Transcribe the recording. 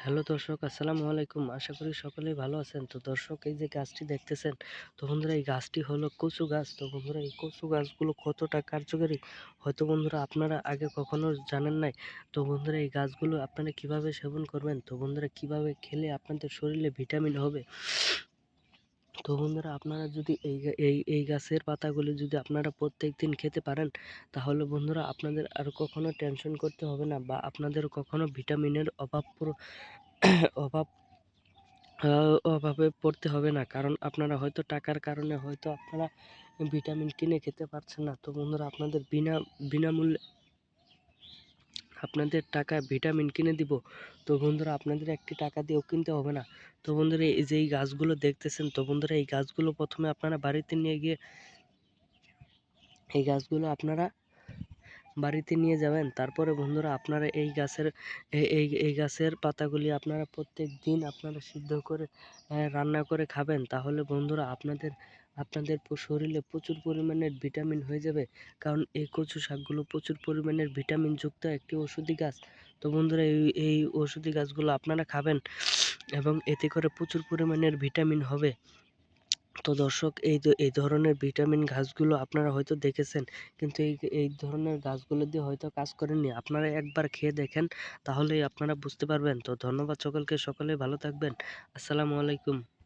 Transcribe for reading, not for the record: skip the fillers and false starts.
Hello দর্শক, আসসালামু আলাইকুম। আশা করি সকলেই ভালো আছেন। তো দর্শক, এই যে গাছটি দেখতেছেন, তো বন্ধুরা এই গাছটি হলো কচু গাছ। তো বন্ধুরা এই কচু গাছগুলো কতটা কার্যকরী হয়তো বন্ধুরা আপনারা আগে কখনো জানেন নাই। তো বন্ধুরা এই গাছগুলো আপনারা কিভাবে সেবন করবেন, তো বন্ধুরা কিভাবে খেলে আপনাদের শরীরে ভিটামিন হবে। তো বন্ধুরা আপনারা যদি এই গাছের পাতাগুলি যদি আপনারা প্রত্যেকদিন খেতে পারেন, তাহলে বন্ধুরা আপনাদের আর কখনো টেনশন করতে হবে না, বা আপনাদের কখনো ভিটামিনের অভাব অভাবে পড়তে হবে না। কারণ আপনারা হয়তো টাকার কারণে হয়তো আপনারা ভিটামিন কিনে খেতে পারছেন না। তো বন্ধুরা আপনাদের বিনামূল্যে আপনাদের টাকায় ভিটামিন কিনে দিব। তো বন্ধুরা আপনাদের একটি টাকা দিয়েও কিনতে হবে না। তো বন্ধুরা এই যে এই গাছগুলো দেখতেছেন, তো বন্ধুরা এই গাছগুলো প্রথমে আপনারা বাড়িতে নিয়ে গিয়ে এই গাছগুলো আপনারা বাড়িতে নিয়ে যাবেন। তারপরে বন্ধুরা আপনারা এই গাছের পাতাগুলি আপনারা প্রত্যেক দিন আপনারা সিদ্ধ করে রান্না করে খাবেন। তাহলে বন্ধুরা আপনাদের শরীরে প্রচুর পরিমাণের ভিটামিন হয়ে যাবে। কারণ এই কচু শাকগুলো প্রচুর পরিমাণের ভিটামিন যুক্ত একটি ওষুধি গাছ। তো বন্ধুরা এই ওষুধি গাছগুলো আপনারা খাবেন এবং এতে করে প্রচুর পরিমাণের ভিটামিন হবে। তো দর্শক, এই ধরনের ভিটামিন গাছগুলো আপনারা হয়তো দেখেছেন, কিন্তু এই ধরনের গাছগুলো দিয়ে হয়তো কাজ করেননি। আপনারা একবার খেয়ে দেখেন, তাহলেই আপনারা বুঝতে পারবেন। তো ধন্যবাদ সকলকে, সকলে ভালো থাকবেন। আসসালামু আলাইকুম।